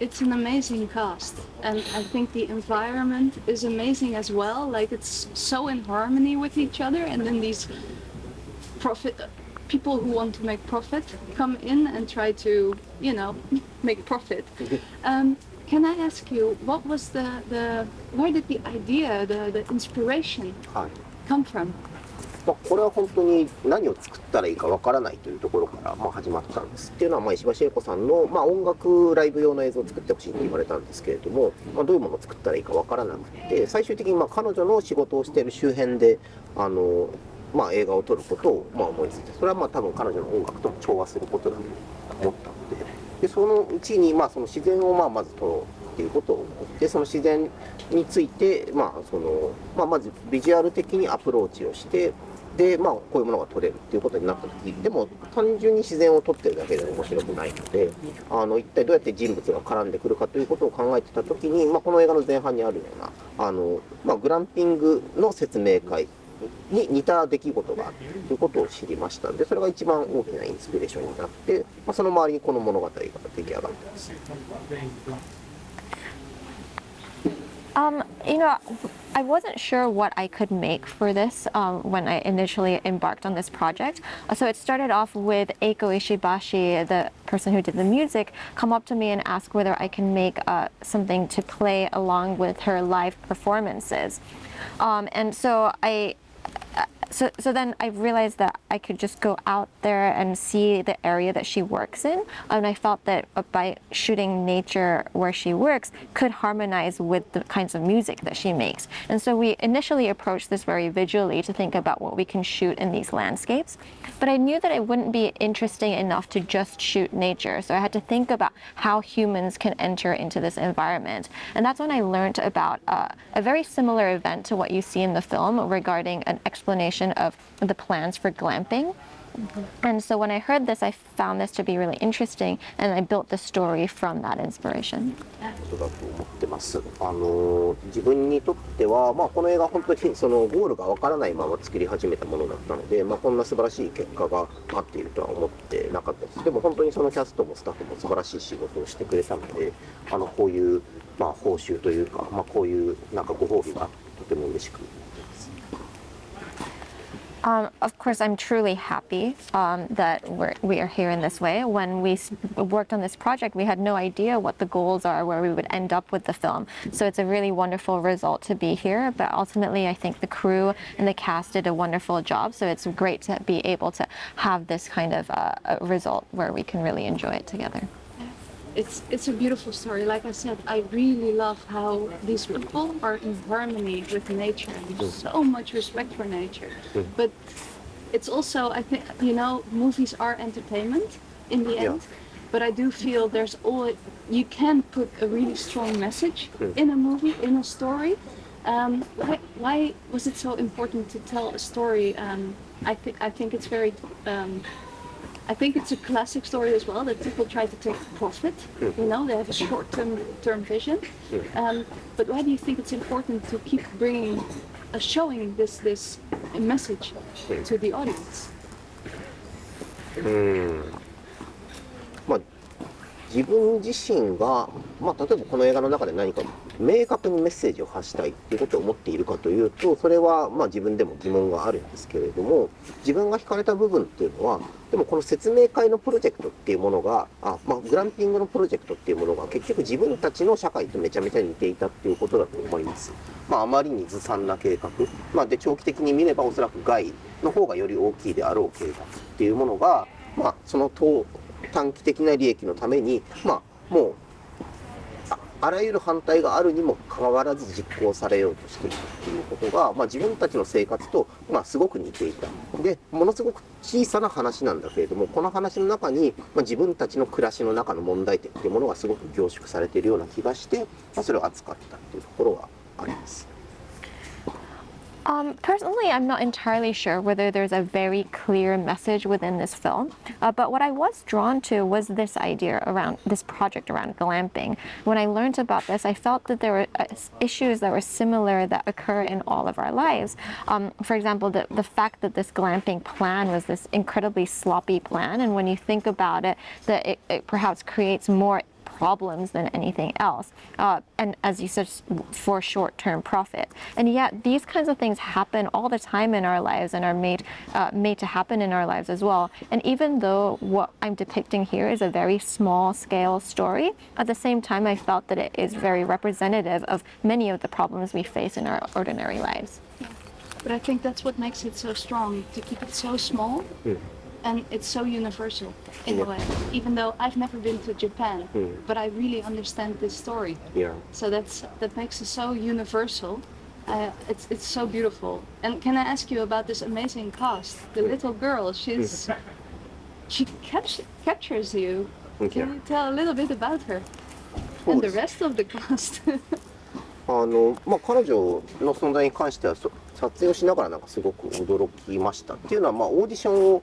it's an amazing cast, and I think the environment is amazing as well. Like it's so in harmony with each other, and then these profit people who want to make profit come in and try to, make profit. Can I ask you, what was where did the idea, the inspiration はい。come from? これは本当に何を作ったらいいかわからないというところから、始まったんです。っていうのは、石橋英子さんの、音楽ライブ用の映像を作ってほしいって言われたんですけれども、どういうものを作ったらいいかわからなくて、最終的に彼女の仕事をしている周辺で映画を撮ることを思いついて、それは多分彼女の音楽とも調和することだと思ったので、そのうちにその自然をまず撮ろうっていうことを思って、その自然についてまずビジュアル的にアプローチをして、でこういうものが撮れるっていうことになった時、でも単純に自然を撮ってるだけで面白くないので、一体どうやって人物が絡んでくるかということを考えてた時に、この映画の前半にあるようなグランピングの説明会に似た出来事があるということを知りましたので、それが一番大きなインスピレーションになって、その周りにこの物語が出来上がってます。I wasn't sure what I could make for this when I initially embarked on this project. So it started off with Eiko Ishibashi, the person who did the music, come up to me and ask whether I can make something to play along with her live performances. And so So then I realized that I could just go out there and see the area that she works in, and I felt that by shooting nature where she works could harmonize with the kinds of music that she makes. And so we initially approached this very visually to think about what we can shoot in these landscapes, but I knew that it wouldn't be interesting enough to just shoot nature, so I had to think about how humans can enter into this environment. And that's when I learned about a very similar event to what you see in the film regarding an explanation of the plans for glamping. And so when I heard this, I found this to be really interesting, and I built the story from that inspiration. ことだと思ってます。自分にとっては、この映画本当にそのゴールがわからないまま作り始めたものだったので、こんな素晴らしい結果が待っているとは思ってなかったです。でも本当にそのキャストもスタッフも素晴らしい仕事をしてくれたので、こういう報酬というか、こういうご褒美がとても嬉しく。Of course, I'm truly happy that we are here in this way. When we worked on this project, we had no idea what the goals are, where we would end up with the film. So it's a really wonderful result to be here. But ultimately, I think the crew and the cast did a wonderful job. So it's great to be able to have this kind of result where we can really enjoy it together. It's a beautiful story. Like I said, I really love how these people are in harmony with nature and so much respect for nature. But it's also, I think, movies are entertainment in the end. But I do feel you can put a really strong message in a movie, in a story. Why was it so important to tell a story? I think it's very. I think it's a classic story as well, that people try to take profit. They have a short-term vision. But why do you think it's important to keep showing this message to the audience? 自分自身が、例えばこの映画の中で何か明確にメッセージを発したいっていうことを思っているかというと、それは自分でも疑問があるんですけれども、自分が惹かれた部分っていうのは、でもこの説明会のプロジェクトっていうものが、グランピングのプロジェクトっていうものが結局自分たちの社会とめちゃめちゃ似ていたっていうことだと思います。あまりにずさんな計画、で長期的に見ればおそらく害の方がより大きいであろう計画っていうものが、その短期的な利益のために、もうあらゆる反対があるにもかかわらず実行されようとしていたっていうことが、自分たちの生活と、すごく似ていた。で、ものすごく小さな話なんだけれども、この話の中に、自分たちの暮らしの中の問題点っていうものがすごく凝縮されているような気がして、それを扱ったっていうところはあります。Personally, I'm not entirely sure whether there's a very clear message within this film, but what I was drawn to was this idea around this project around glamping. When I learned about this, I felt that there were issues that were similar that occur in all of our lives. For example, the fact that this glamping plan was this incredibly sloppy plan, and when you think about it, that it perhaps creates more problems than anything else. And as you said, for short-term profit. And yet these kinds of things happen all the time in our lives and are made to happen in our lives as well. And even though what I'm depicting here is a very small scale story, at the same time I felt that it is very representative of many of the problems we face in our ordinary lives. But I think that's what makes it so strong, to keep it so small. And it's so universal in a way, even though I've never been to Japan, but I really understand this story. Yeah. So that makes it so universal. It's so beautiful. And can I ask you about this amazing cast? The little girl, she captures you. Can you tell a little bit about her and the rest of the cast? 彼女の存在に関しては撮影をしながらなんかすごく驚きましたっていうのは、オーディションを、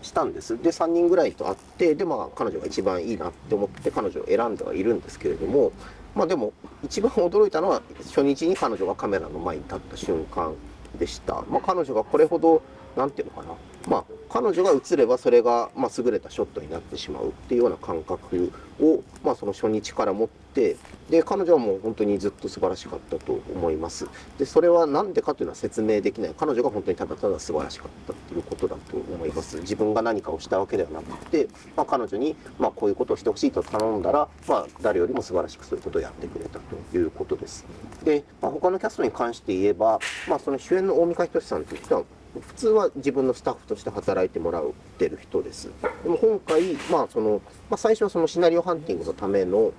したんです。で3人ぐらいと会って、で彼女が一番いいなって思って彼女を選んではいるんですけれども、でも一番驚いたのは初日に彼女がカメラの前に立った瞬間でした。彼女がこれほどなんていうのかな、彼女が映ればそれが優れたショットになってしまうっていうような感覚をその初日から持って、で彼女はもう本当にずっと素晴らしかったと思います。でそれは何でかというのは説明できない。彼女が本当にただただ素晴らしかったっていうことだと思います。自分が何かをしたわけではなくて、彼女にこういうことをしてほしいと頼んだら、誰よりも素晴らしくそういうことをやってくれたということです。で、他のキャストに関して言えば、その主演の大見仁さんという人は普通は自分のスタッフとして働いてもらってる人です。でも今回、最初はそのシナリオハンティングのための、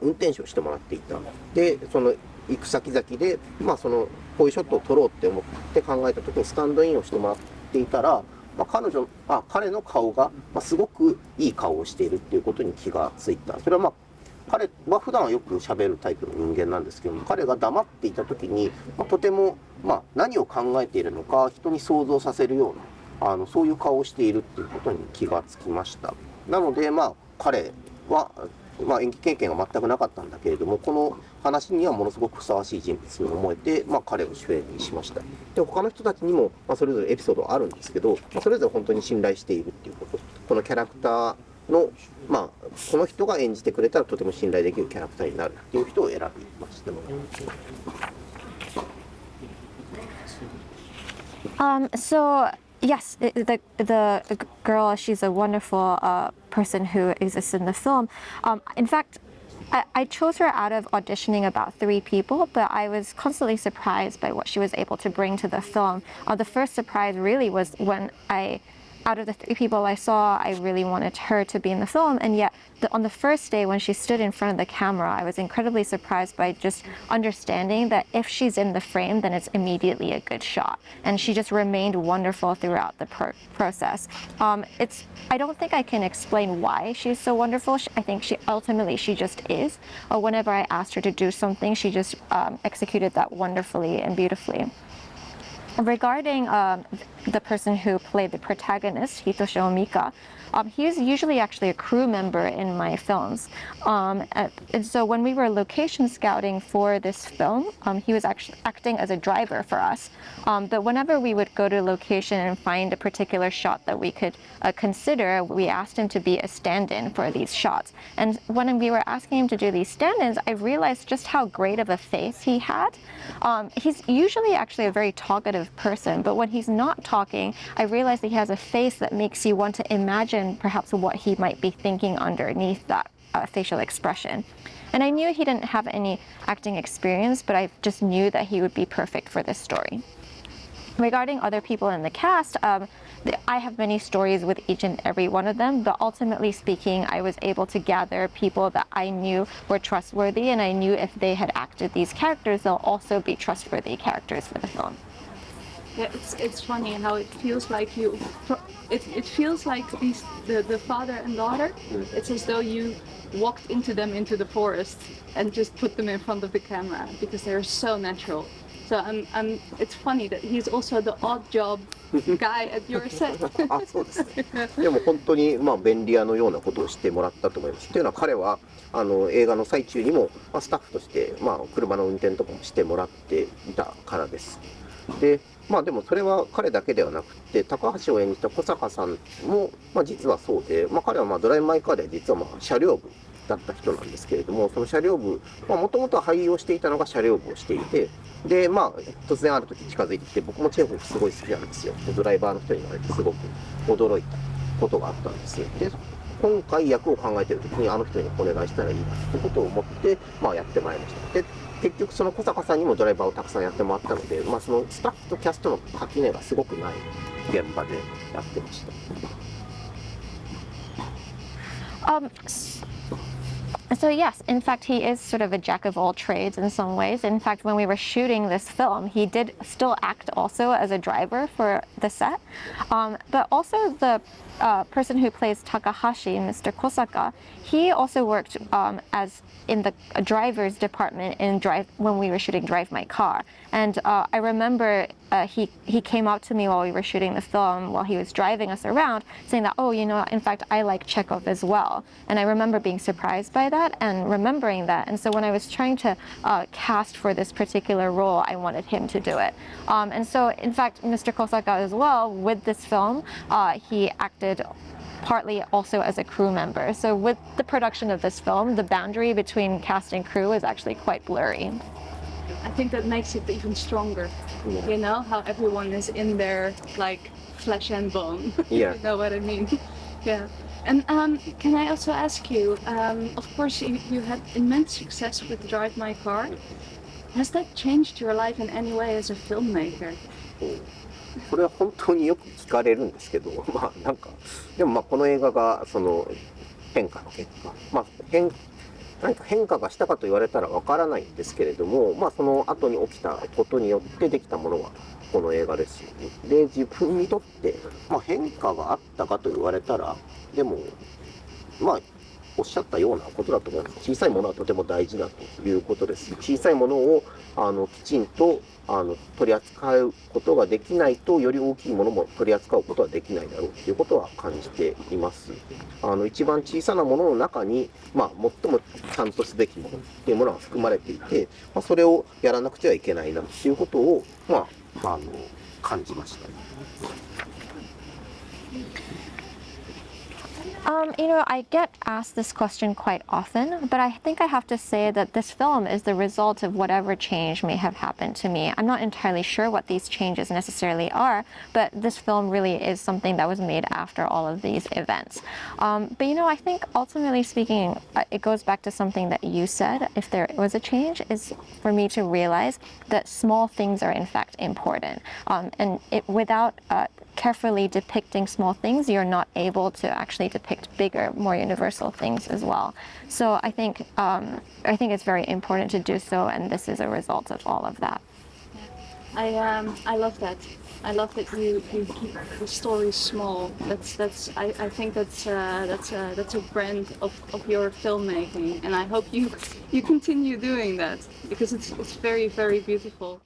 運転手をしてもらっていた。で、その行く先々で、こういうショットを撮ろうって思って考えた時にスタンドインをしてもらっていたら、彼の顔が、すごくいい顔をしているっていうことに気がついた。それは彼は普段はよく喋るタイプの人間なんですけども、彼が黙っていた時に、とても、何を考えているのか人に想像させるようなそういう顔をしているっていうことに気がつきました。なので彼は、演技経験が全くなかったんだけれども、この話にはものすごくふさわしい人物に思えて、彼を主演にしました。で他の人たちにも、それぞれエピソードはあるんですけど、それぞれ本当に信頼しているっていうこと、このキャラクターの、この人が演じてくれたらとても信頼できるキャラクターになるっていう人を選びました。So yes, the girl, she's a wonderful person who exists in the film. In fact, I chose her out of auditioning about 3 people, but I was constantly surprised by what she was able to bring to the film. The first surprise really was when out of the 3 people I saw, I really wanted her to be in the film, and yet on the first day when she stood in front of the camera, I was incredibly surprised by just understanding that if she's in the frame, then it's immediately a good shot, and she just remained wonderful throughout the process. I don't think I can explain why she's so wonderful. I think she just is. Whenever I asked her to do something, she just executed that wonderfully and beautifully. Regarding the person who played the protagonist, Hitoshi Omika, he's usually actually a crew member in my films. And so when we were location scouting for this film, he was actually acting as a driver for us. But whenever we would go to location and find a particular shot that we could consider, we asked him to be a stand-in for these shots. And when we were asking him to do these stand-ins, I realized just how great of a face he had. He's usually actually a very talkative person, but when he's not talking, I realized that he has a face that makes you want to imagine perhaps what he might be thinking underneath that facial expression. And I knew he didn't have any acting experience, but I just knew that he would be perfect for this story. Regarding other people in the cast, I have many stories with each and every one of them, but ultimately speaking, I was able to gather people that I knew were trustworthy, and I knew if they had acted these characters, they'll also be trustworthy characters for the film. Yeah, it's funny how it feels like it feels like the father and daughter. It's as though you walked into the forest and just put them in front of the camera because they're so natural. So it's funny that he's also the odd job guy at your set. そうですね。でも本当に便利屋のようなことをしてもらったと思います。というのは彼は映画の最中にもスタッフとして車の運転とかもしてもらっていたからです。で、まあでもそれは彼だけではなくて、高橋を演じた小坂さんも、まあ、実はそうで、まあ、彼はまあドライブ・マイ・カーで実はまあ車両部だった人なんですけれども、その車両部、もともとは俳優をしていたのが車両部をしていて、で、まあ、突然ある時近づいてきて、僕もチェーホフすごい好きなんですよ。ドライバーの人に言われてすごく驚いたことがあったんですよ。で、今回役を考えている時にあの人にお願いしたらいいなってことを思って、まあ、やってまいりました。で、結局その小坂さんにもドライバーをたくさんやってもらったので、まあ、そのスタッフとキャストの垣根がすごくない現場でやってました。So yes, in fact, he is sort of a jack of all trades in some ways. In fact, when we were shooting this film, he did still act also as a driver for the set. But also the person who plays Takahashi, Mr. Kosaka, he also worked as in the driver's department when we were shooting Drive My Car. And I remember he came up to me while we were shooting the film, while he was driving us around, saying that, oh, you know, in fact, I like Chekhov as well. And I remember being surprised by that and remembering that. And so when I was trying to cast for this particular role, I wanted him to do it. And so, in fact, Mr. Kosaka as well, with this film, he acted partly also as a crew member. So with the production of this film, the boundary between cast and crew is actually quite blurry. I think that makes it even stronger. You know, how everyone is in there like flesh and bone. Yeah. You know what I mean? Yeah. And can I also ask you, of course you had immense success with Drive My Car. Has that changed your life in any way as a filmmaker? これは本当によく聞かれるんですけど、まあなんか、でもまあこの映画がその変化の結果、まあ何か変化がしたかと言われたらわからないんですけれども、まあその後に起きたことによってできたものがこの映画ですよね。で、自分にとって、まあ、変化があったかと言われたら、でも、まあ、おっしゃったようなことだと思います。小さいものはとても大事だということです。小さいものをきちんと取り扱うことができないと、より大きいものも取り扱うことはできないだろうということは感じています。一番小さなものの中に、まあ、最もちゃんとすべきものっていうものが含まれていて、まあ、それをやらなくてはいけないなということを、まあ、感じました。You know, I get asked this question quite often, but I think I have to say that this film is the result of whatever change may have happened to me. I'm not entirely sure what these changes necessarily are, but this film really is something that was made after all of these events. But you know, I think ultimately speaking, it goes back to something that you said, if there was a change, is for me to realize that small things are in fact important. And without carefully depicting small things, you're not able to actually depict bigger, more universal things as well. So I think it's very important to do so, and this is a result of all of that. I love that. I love that you keep the story small. I think that's a brand of your filmmaking, and I hope you continue doing that because it's very, very beautiful.